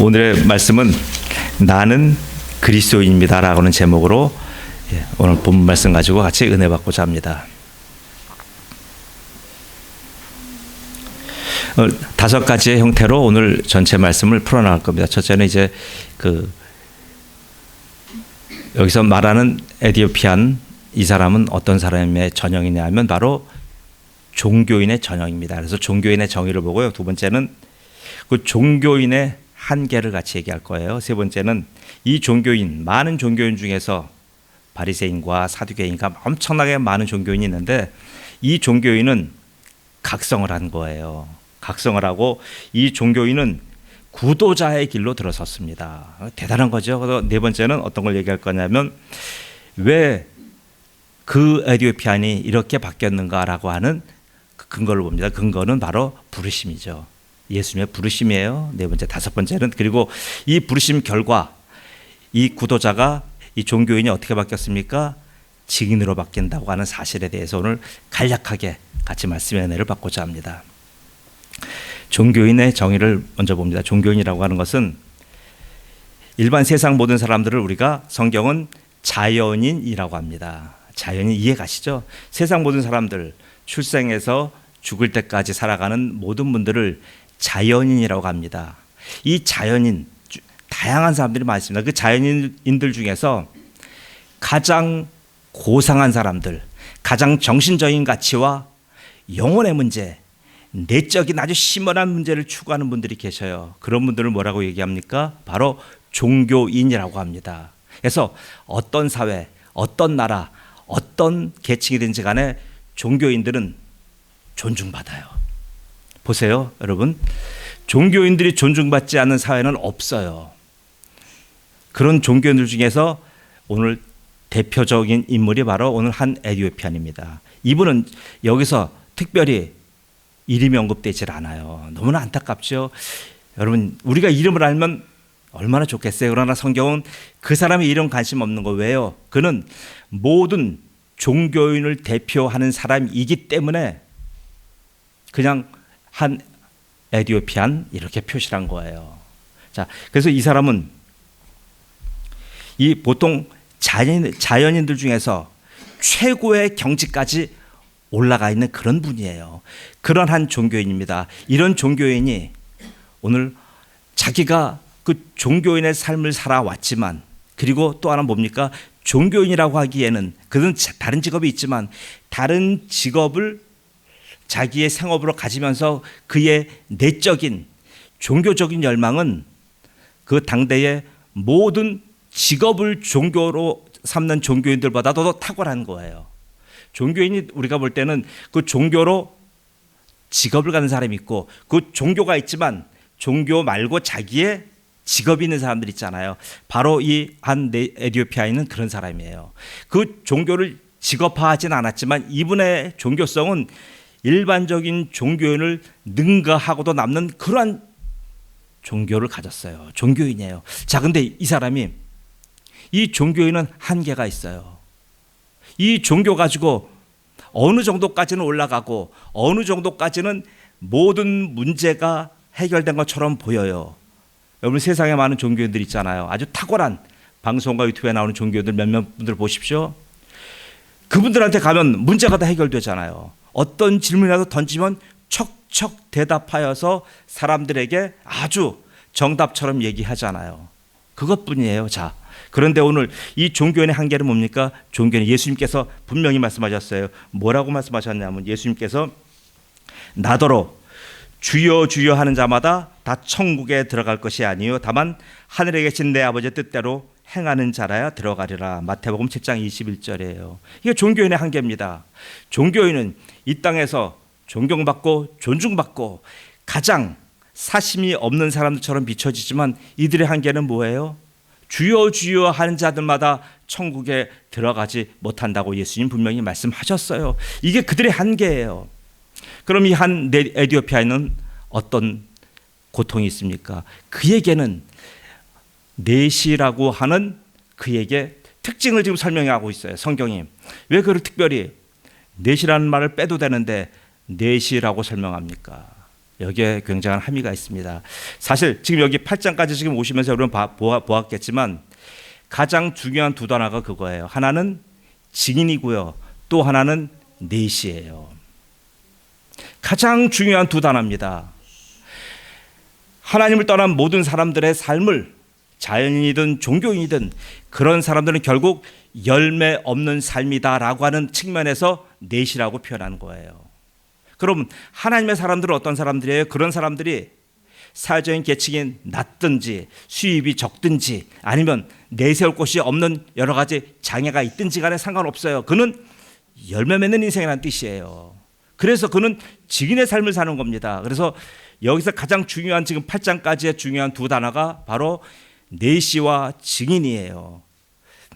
오늘의 말씀은 나는 그리스도인입니다 라고는 제목으로 오늘 본문 말씀 가지고 같이 은혜 받고자 합니다. 5가지의 형태로 오늘 전체 말씀을 풀어나갈 겁니다. 첫째는 이제 여기서 말하는 에디오피안, 이 사람은 어떤 사람의 전형이냐 하면 바로 종교인의 전형입니다. 그래서 종교인의 정의를 보고요. 두 번째는 그 종교인의 한계를 같이 얘기할 거예요. 세 번째는 이 종교인, 많은 종교인 중에서 바리새인과 사두개인과 엄청나게 많은 종교인이 있는데 이 종교인은 각성을 한 거예요. 각성을 하고 이 종교인은 구도자의 길로 들어섰습니다. 대단한 거죠. 그래서 네 번째는 어떤 걸 얘기할 거냐면 왜 그 에디오피안이 이렇게 바뀌었는가라고 하는 그 근거를 봅니다. 근거는 바로 부르심이죠. 예수님의 부르심이에요. 네 번째, 다섯 번째는 그리고 이 부르심 결과 이 구도자가 이 종교인이 어떻게 바뀌었습니까? 증인으로 바뀐다고 하는 사실에 대해서 오늘 간략하게 같이 말씀의 은혜를 받고자 합니다. 종교인의 정의를 먼저 봅니다. 종교인이라고 하는 것은 일반 세상 모든 사람들을 우리가 성경은 자연인이라고 합니다. 자연인 이해 가시죠? 세상 모든 사람들, 출생해서 죽을 때까지 살아가는 모든 분들을 자연인이라고 합니다. 이 자연인, 다양한 사람들이 많습니다. 그 자연인들 중에서 가장 고상한 사람들, 가장 정신적인 가치와 영혼의 문제, 내적인 아주 심오한 문제를 추구하는 분들이 계셔요. 그런 분들을 뭐라고 얘기합니까? 바로 종교인이라고 합니다. 그래서 어떤 사회, 어떤 나라, 어떤 계층이든지 간에 종교인들은 존중받아요. 보세요, 여러분. 종교인들이 존중받지 않는 사회는 없어요. 그런 종교인들 중에서 오늘 대표적인 인물이 바로 오늘 한 에디오피안입니다. 이분은 여기서 특별히 이름이 언급되질 않아요. 너무나 안타깝죠. 여러분, 우리가 이름을 알면 얼마나 좋겠어요. 그러나 성경은 그 사람의 이름 관심 없는 거. 왜요? 그는 모든 종교인을 대표하는 사람이기 때문에 그냥 한 에디오피안 이렇게 표시한 거예요. 자, 그래서 이 사람은 이 보통 자연인들 중에서 최고의 경지까지 올라가 있는 그런 분이에요. 그런 한 종교인입니다. 이런 종교인이 오늘 자기가 그 종교인의 삶을 살아왔지만, 그리고 또 하나 뭡니까? 종교인이라고 하기에는 그는 다른 직업이 있지만 다른 직업을 자기의 생업으로 가지면서 그의 내적인 종교적인 열망은 그 당대의 모든 직업을 종교로 삼는 종교인들보다도 더 탁월한 거예요. 종교인이 우리가 볼 때는 그 종교로 직업을 가는 사람이 있고 그 종교가 있지만 종교 말고 자기의 직업이 있는 사람들 있잖아요. 바로 이 한 에디오피아인은 그런 사람이에요. 그 종교를 직업화하진 않았지만 이분의 종교성은 일반적인 종교인을 능가하고도 남는 그러한 종교를 가졌어요. 종교인이에요. 자, 근데 이 사람이, 이 종교인은 한계가 있어요. 이 종교 가지고 어느 정도까지는 올라가고 어느 정도까지는 모든 문제가 해결된 것처럼 보여요. 여러분, 세상에 많은 종교인들 있잖아요. 아주 탁월한 방송과 유튜브에 나오는 종교인들 몇몇 분들 보십시오. 그분들한테 가면 문제가 다 해결되잖아요. 어떤 질문이라도 던지면 척척 대답하여서 사람들에게 아주 정답처럼 얘기하잖아요. 그것뿐이에요. 자, 그런데 오늘 이 종교인의 한계는 뭡니까? 종교인, 예수님께서 분명히 말씀하셨어요. 뭐라고 말씀하셨냐면 예수님께서 나더러 주여 주여 하는 자마다 다 천국에 들어갈 것이 아니요 다만 하늘에 계신 내 아버지의 뜻대로 행하는 자라야 들어가리라. 마태복음 7장 21절이에요. 이게 종교인의 한계입니다. 종교인은 이 땅에서 존경받고 존중받고 가장 사심이 없는 사람들처럼 비춰지지만 이들의 한계는 뭐예요? 주여 주여 하는 자들마다 천국에 들어가지 못한다고 예수님 분명히 말씀하셨어요. 이게 그들의 한계예요. 그럼 이 한 에디오피아인은 어떤 고통이 있습니까? 그에게는 내시라고 하는 그에게 특징을 지금 설명하고 있어요. 성경이. 왜 그걸 특별히 내시라는 말을 빼도 되는데 내시라고 설명합니까? 여기에 굉장한 함의가 있습니다. 사실 지금 여기 8장까지 지금 오시면서 여러분 보았겠지만 가장 중요한 두 단어가 그거예요. 하나는 증인이고요. 또 하나는 내시예요. 가장 중요한 두 단어입니다. 하나님을 떠난 모든 사람들의 삶을 자연인이든 종교인이든 그런 사람들은 결국 열매 없는 삶이다라고 하는 측면에서 내시라고 표현하는 거예요. 그럼 하나님의 사람들은 어떤 사람들이에요? 그런 사람들이 사회적인 계층이 낮든지 수입이 적든지 아니면 내세울 곳이 없는 여러 가지 장애가 있든지 간에 상관없어요. 그는 열매 맺는 인생이라는 뜻이에요. 그래서 그는 증인의 삶을 사는 겁니다. 그래서 여기서 가장 중요한 지금 8장까지의 중요한 두 단어가 바로 내시와 증인이에요.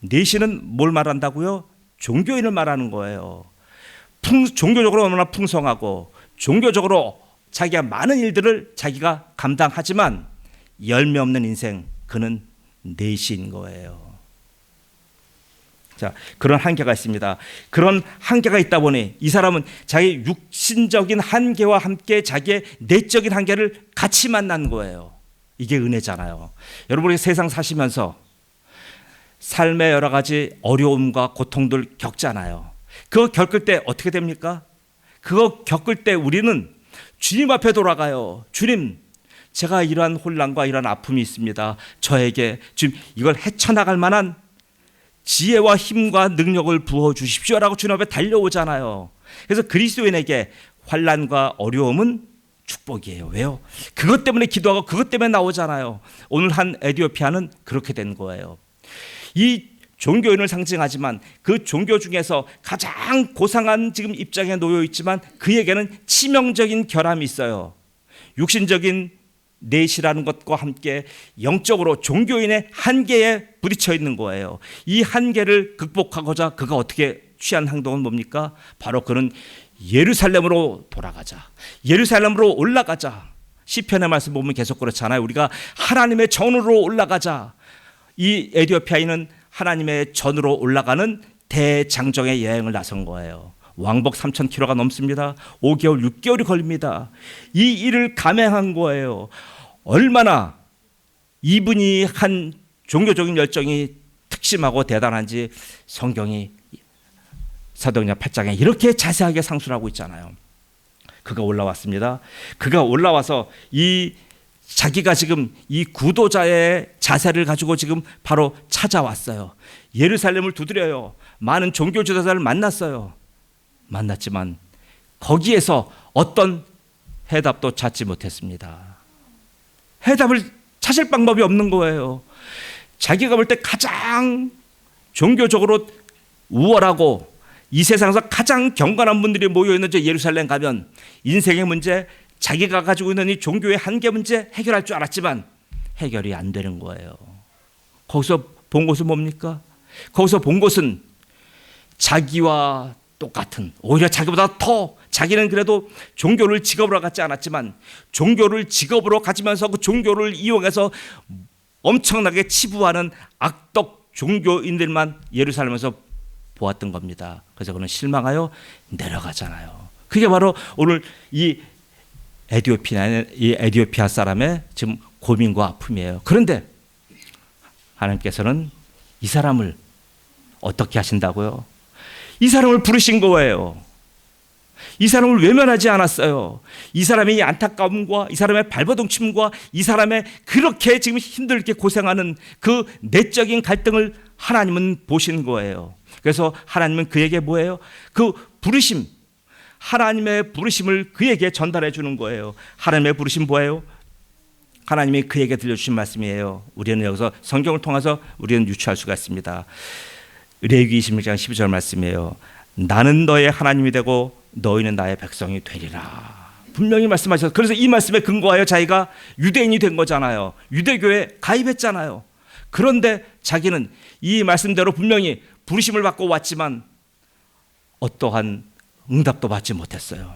내시는 뭘 말한다고요? 종교인을 말하는 거예요. 종교적으로 얼마나 풍성하고 종교적으로 자기가 많은 일들을 자기가 감당하지만 열매 없는 인생, 그는 내시인 거예요. 자, 그런 한계가 있습니다. 그런 한계가 있다 보니 이 사람은 자기 육신적인 한계와 함께 자기의 내적인 한계를 같이 만난 거예요. 이게 은혜잖아요. 여러분이 세상 사시면서 삶의 여러 가지 어려움과 고통들 겪잖아요. 그거 겪을 때 어떻게 됩니까? 그거 겪을 때 우리는 주님 앞에 돌아가요. 주님, 제가 이러한 혼란과 이러한 아픔이 있습니다. 저에게 지금 이걸 헤쳐나갈 만한 지혜와 힘과 능력을 부어주십시오라고 주님 앞에 달려오잖아요. 그래서 그리스도인에게 환난과 어려움은 축복이에요. 왜요? 그것 때문에 기도하고 그것 때문에 나오잖아요. 오늘 한 에티오피아는 그렇게 된 거예요. 이 종교인을 상징하지만 그 종교 중에서 가장 고상한 지금 입장에 놓여 있지만 그에게는 치명적인 결함이 있어요. 육신적인 내시라는 것과 함께 영적으로 종교인의 한계에 부딪혀 있는 거예요. 이 한계를 극복하고자 그가 어떻게 취한 행동은 뭡니까? 바로 그는 예루살렘으로 돌아가자. 예루살렘으로 올라가자. 시편의 말씀 보면 계속 그렇잖아요. 우리가 하나님의 전으로 올라가자. 이 에티오피아인은 하나님의 전으로 올라가는 대장정의 여행을 나선 거예요. 왕복 3,000km가 넘습니다. 5개월, 6개월이 걸립니다. 이 일을 감행한 거예요. 얼마나 이분이 한 종교적인 열정이 특심하고 대단한지 성경이 사도행전 8장에 이렇게 자세하게 상수를 하고 있잖아요. 그가 올라왔습니다. 그가 올라와서 이 자기가 지금 이 구도자의 자세를 가지고 지금 바로 찾아왔어요. 예루살렘을 두드려요. 많은 종교 지도자를 만났어요. 만났지만 거기에서 어떤 해답도 찾지 못했습니다. 해답을 찾을 방법이 없는 거예요. 자기가 볼 때 가장 종교적으로 우월하고 이 세상에서 가장 경건한 분들이 모여있는 저 예루살렘 가면 인생의 문제, 자기가 가지고 있는 이 종교의 한계 문제 해결할 줄 알았지만 해결이 안 되는 거예요. 거기서 본 것은 뭡니까? 거기서 본 것은 자기와 똑같은, 오히려 자기보다 더, 자기는 그래도 종교를 직업으로 갖지 않았지만 종교를 직업으로 가지면서 그 종교를 이용해서 엄청나게 치부하는 악덕 종교인들만 예루살렘에서 보았던 겁니다. 그래서 그는 실망하여 내려가잖아요. 그게 바로 오늘 이 에티오피아 사람의 지금 고민과 아픔이에요. 그런데 하나님께서는 이 사람을 어떻게 하신다고요? 이 사람을 부르신 거예요. 이 사람을 외면하지 않았어요. 이 사람의 이 안타까움과 이 사람의 발버둥침과 이 사람의 그렇게 지금 힘들게 고생하는 그 내적인 갈등을 하나님은 보신 거예요. 그래서 하나님은 그에게 뭐예요? 그 부르심, 하나님의 부르심을 그에게 전달해 주는 거예요. 하나님의 부르심 뭐예요? 하나님이 그에게 들려주신 말씀이에요. 우리는 여기서 성경을 통해서 우리는 유추할 수가 있습니다. 레위기 26장 12절 말씀이에요. 나는 너의 하나님이 되고 너희는 나의 백성이 되리라. 분명히 말씀하셔서, 그래서 이 말씀에 근거하여 자기가 유대인이 된 거잖아요. 유대교에 가입했잖아요. 그런데 자기는 이 말씀대로 분명히 부르심을 받고 왔지만 어떠한 응답도 받지 못했어요.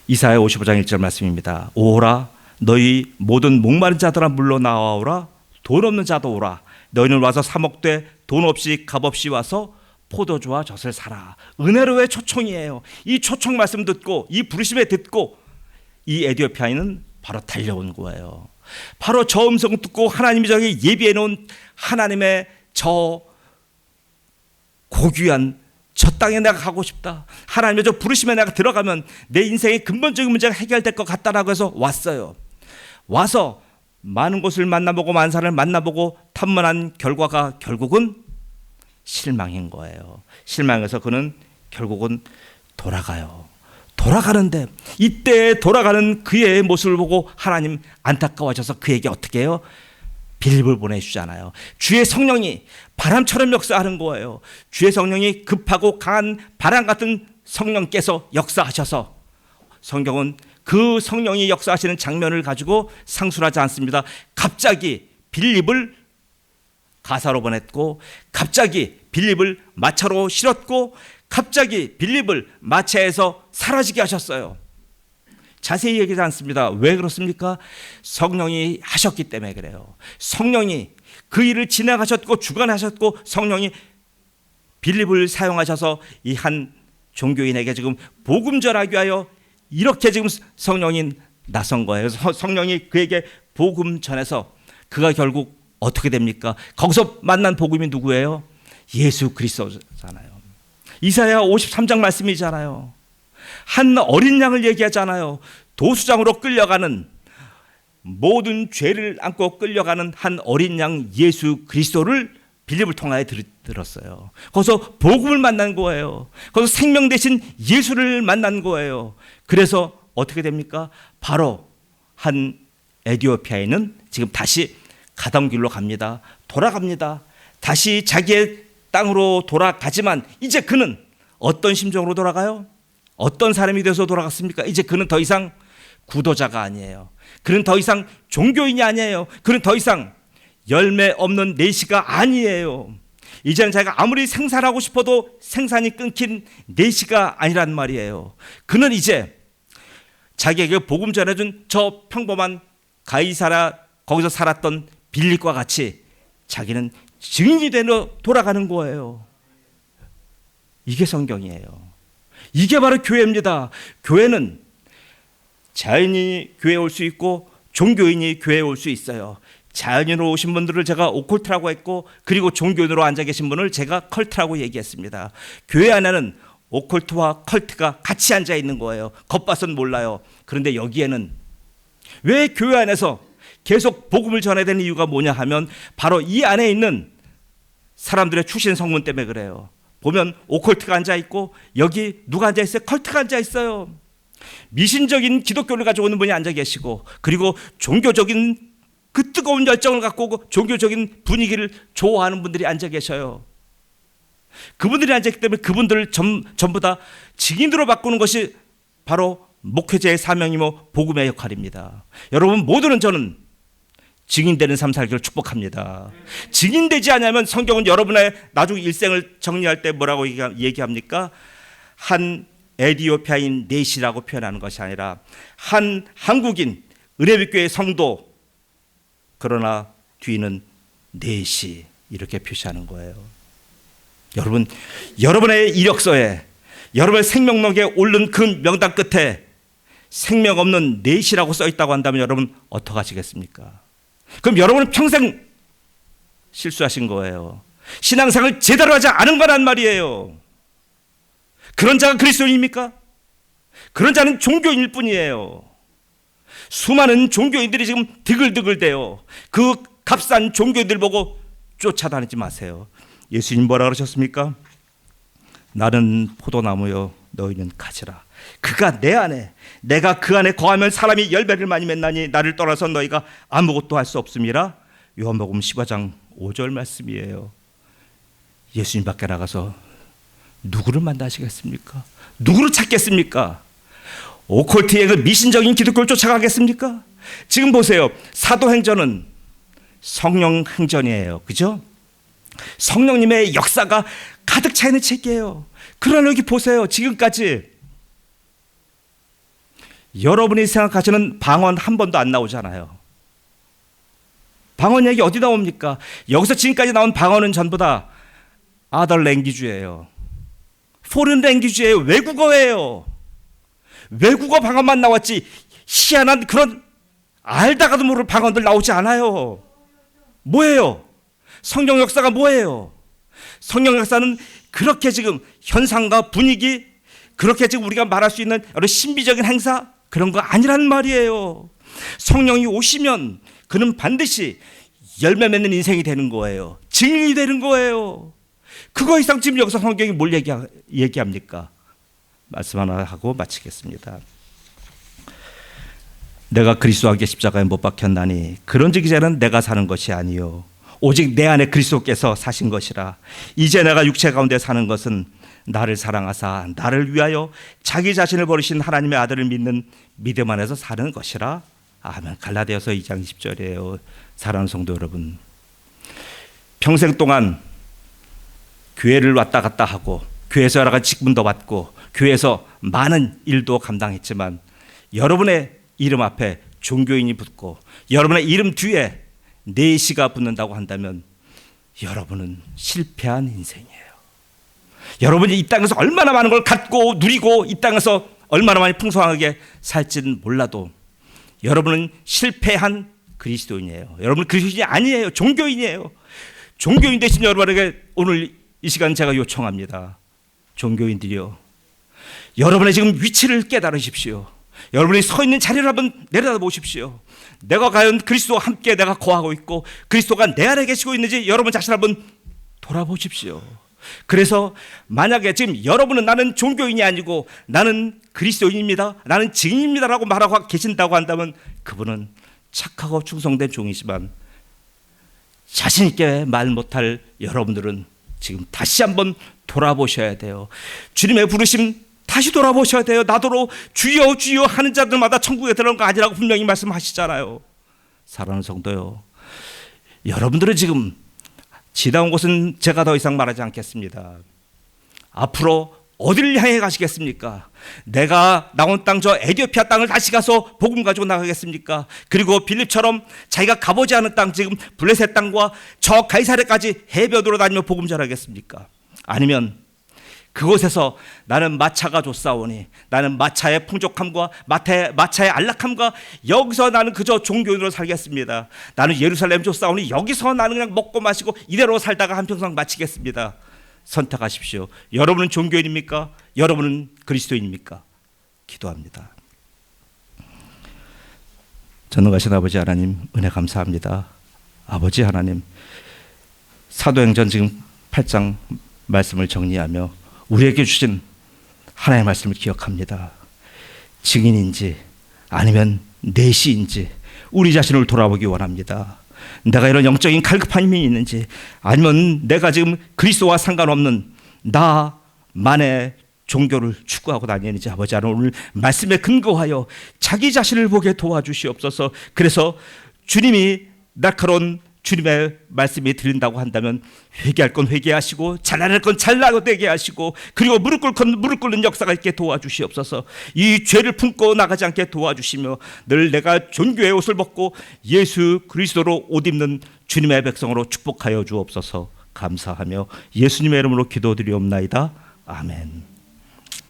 이사야 55장 1절 말씀입니다. 오라 너희 모든 목마른 자들아 물러 나와오라. 돈 없는 자도 오라. 너희는 와서 사 먹되 돈 없이 값 없이 와서 포도주와 젖을 사라. 은혜로의 초청이에요. 이 초청 말씀 듣고 이 부르심에 듣고 이 에디오피아인은 바로 달려온 거예요. 바로 저 음성 듣고 하나님이 저에게 예비해 놓은 하나님의 저 고귀한 저 땅에 내가 가고 싶다. 하나님의 저 부르심에 내가 들어가면 내 인생의 근본적인 문제가 해결될 것 같다라고 해서 왔어요. 와서 많은 곳을 만나보고 많은 사람을 만나보고 탐문한 결과가 결국은 실망인 거예요. 실망해서 그는 결국은 돌아가요. 돌아가는데 이때 돌아가는 그의 모습을 보고 하나님 안타까워하셔서 그에게 어떻게 해요? 빌립을 보내주잖아요. 주의 성령이 바람처럼 역사하는 거예요. 주의 성령이 급하고 강한 바람 같은 성령께서 역사하셔서 성경은 그 성령이 역사하시는 장면을 가지고 상술하지 않습니다. 갑자기 빌립을 가사로 보냈고 갑자기 빌립을 마차로 실었고 갑자기 빌립을 마차에서 사라지게 하셨어요. 자세히 얘기하지 않습니다. 왜 그렇습니까? 성령이 하셨기 때문에 그래요. 성령이 그 일을 진행하셨고 주관하셨고 성령이 빌립을 사용하셔서 이 한 종교인에게 지금 복음 전하기 위하여 이렇게 지금 성령이 나선 거예요. 그래서 성령이 그에게 복음 전해서 그가 결국 어떻게 됩니까? 거기서 만난 복음이 누구예요? 예수 그리스도잖아요. 이사야 53장 말씀이잖아요. 한 어린 양을 얘기하잖아요. 도수장으로 끌려가는 모든 죄를 안고 끌려가는 한 어린 양 예수 그리스도를 빌립을 통하여 들었어요. 거기서 복음을 만난 거예요. 거기서 생명 대신 예수를 만난 거예요. 그래서 어떻게 됩니까? 바로 한 에디오피아인은 지금 다시 가던 길로 갑니다. 돌아갑니다. 다시 자기의 땅으로 돌아가지만 이제 그는 어떤 심정으로 돌아가요? 어떤 사람이 돼서 돌아갔습니까? 이제 그는 더 이상 구도자가 아니에요. 그는 더 이상 종교인이 아니에요. 그는 더 이상 열매 없는 내시가 아니에요. 이제는 자기가 아무리 생산하고 싶어도 생산이 끊긴 내시가 아니란 말이에요. 그는 이제 자기에게 복음 전해준 저 평범한 가이사라 거기서 살았던 빌립과 같이 자기는 증인이 되러 돌아가는 거예요. 이게 성경이에요. 이게 바로 교회입니다. 교회는 자연인이 교회에 올 수 있고 종교인이 교회에 올 수 있어요. 자연인으로 오신 분들을 제가 오컬트라고 했고 그리고 종교인으로 앉아 계신 분을 제가 컬트라고 얘기했습니다. 교회 안에는 오컬트와 컬트가 같이 앉아 있는 거예요. 겉봐선 몰라요. 그런데 여기에는 왜 교회 안에서 계속 복음을 전해야 되는 이유가 뭐냐 하면 바로 이 안에 있는 사람들의 출신 성문 때문에 그래요. 보면 오컬트가 앉아 있고 여기 누가 앉아 있어요? 컬트가 앉아 있어요. 미신적인 기독교를 가지고 오는 분이 앉아 계시고 그리고 종교적인 그 뜨거운 열정을 갖고 오고 종교적인 분위기를 좋아하는 분들이 앉아 계셔요. 그분들이 앉아 있기 때문에 그분들을 전부 다 증인으로 바꾸는 것이 바로 목회자의 사명이며 복음의 역할입니다. 여러분 모두는 저는 증인되는 삶 살기를 축복합니다. 증인되지 않으면 성경은 여러분의 나중 일생을 정리할 때 뭐라고 얘기합니까? 한 에디오피아인 넷이라고 표현하는 것이 아니라 한 한국인 은혜빛교회 성도 그러나 뒤는 넷이 이렇게 표시하는 거예요. 여러분, 여러분의 이력서에 여러분의 생명록에 오른 그 명단 끝에 생명 없는 넷이라고 써 있다고 한다면 여러분 어떡하시겠습니까? 그럼 여러분은 평생 실수하신 거예요. 신앙생활을 제대로 하지 않은 거란 말이에요. 그런 자가 그리스도인입니까? 그런 자는 종교인일 뿐이에요. 수많은 종교인들이 지금 드글드글대요. 그 값싼 종교인들 보고 쫓아다니지 마세요. 예수님 뭐라 그러셨습니까? 나는 포도나무요 너희는 가지라. 그가 내 안에 내가 그 안에 거하면 사람이 열매를 많이 맺나니 나를 떠나서 너희가 아무것도 할 수 없음이라. 요한복음 15장 5절 말씀이에요. 예수님 밖에 나가서 누구를 만나시겠습니까? 누구를 찾겠습니까? 오컬트의 그 미신적인 기독교를 쫓아가겠습니까? 지금 보세요. 사도행전은 성령 행전이에요. 그죠? 성령님의 역사가 가득 차 있는 책이에요. 그러나 여기 보세요. 지금까지 여러분이 생각하시는 방언 한 번도 안 나오잖아요. 방언 얘기 어디 나옵니까? 여기서 지금까지 나온 방언은 전부 다 아덜 랭귀지예요. 포른 랭귀지예요. 외국어예요. 외국어 방언만 나왔지 희한한 그런 알다가도 모를 방언들 나오지 않아요. 뭐예요? 성령 역사가 뭐예요? 성령 역사는 그렇게 지금 현상과 분위기, 그렇게 지금 우리가 말할 수 있는 여러 신비적인 행사, 그런 거 아니란 말이에요. 성령이 오시면 그는 반드시 열매 맺는 인생이 되는 거예요. 증인이 되는 거예요. 그거 이상 지금 여기서 성경이 뭘 얘기합니까? 말씀 하나 하고 마치겠습니다. 내가 그리스도와 함께 십자가에 못 박혔나니 그런즉 이제는 내가 사는 것이 아니요 오직 내 안에 그리스도께서 사신 것이라. 이제 내가 육체 가운데 사는 것은 나를 사랑하사 나를 위하여 자기 자신을 버리신 하나님의 아들을 믿는 믿음 안에서 사는 것이라. 아멘. 갈라디아서 2장 10절이에요. 사랑하는 성도 여러분, 평생 동안 교회를 왔다 갔다 하고 교회에서 여러 가지 직분도 받고 교회에서 많은 일도 감당했지만 여러분의 이름 앞에 종교인이 붙고 여러분의 이름 뒤에 내시가 붙는다고 한다면 여러분은 실패한 인생이에요. 여러분이 이 땅에서 얼마나 많은 걸 갖고 누리고 이 땅에서 얼마나 많이 풍성하게 살지는 몰라도 여러분은 실패한 그리스도인이에요. 여러분은 그리스도인이 아니에요. 종교인이에요. 종교인 되신 여러분에게 오늘 이 시간 제가 요청합니다. 종교인들이요, 여러분의 지금 위치를 깨달으십시오. 여러분이 서 있는 자리를 한번 내려다보십시오. 내가 과연 그리스도와 함께 내가 거하고 있고 그리스도가 내 안에 계시고 있는지 여러분 자신 한번 돌아보십시오. 그래서 만약에 지금 여러분은 나는 종교인이 아니고 나는 그리스도인입니다, 나는 증인입니다라고 말하고 계신다고 한다면 그분은 착하고 충성된 종이지만 자신 있게 말 못할 여러분들은 지금 다시 한번 돌아보셔야 돼요. 주님의 부르심 다시 돌아보셔야 돼요. 나더러 주여 주여 하는 자들마다 천국에 들어간 거 아니라고 분명히 말씀하시잖아요. 사랑하는 성도요, 여러분들은 지금 지나온 곳은 제가 더 이상 말하지 않겠습니다. 앞으로 어디를 향해 가시겠습니까? 내가 나온 땅 저 에티오피아 땅을 다시 가서 복음 가지고 나가겠습니까? 그리고 빌립처럼 자기가 가보지 않은 땅 지금 블레셋 땅과 저 가이사랴까지 해변으로 다니며 복음 전하겠습니까? 아니면 그곳에서 나는 마차가 좋사오니 나는 마차의 풍족함과 마차의 안락함과 여기서 나는 그저 종교인으로 살겠습니다. 나는 예루살렘 좋사오니 여기서 나는 그냥 먹고 마시고 이대로 살다가 한평생 마치겠습니다. 선택하십시오. 여러분은 종교인입니까? 여러분은 그리스도인입니까? 기도합니다. 전능하신 아버지 하나님, 은혜 감사합니다. 아버지 하나님, 사도행전 지금 8장 말씀을 정리하며 우리에게 주신 하나님의 말씀을 기억합니다. 증인인지 아니면 내시인지 우리 자신을 돌아보기 원합니다. 내가 이런 영적인 갈급함이 있는지 아니면 내가 지금 그리스도와 상관없는 나만의 종교를 추구하고 다니는지 아버지 하나님, 오늘 말씀에 근거하여 자기 자신을 보게 도와주시옵소서. 그래서 주님이 날카로운 주님의 말씀이 들린다고 한다면 회개할 건 회개하시고 잘나갈 건 잘나되게 하시고 그리고 무릎 꿇는 역사가 있게 도와주시옵소서. 이 죄를 품고 나가지 않게 도와주시며 늘 내가 종교의 옷을 벗고 예수 그리스도로 옷 입는 주님의 백성으로 축복하여 주옵소서. 감사하며 예수님의 이름으로 기도드리옵나이다. 아멘.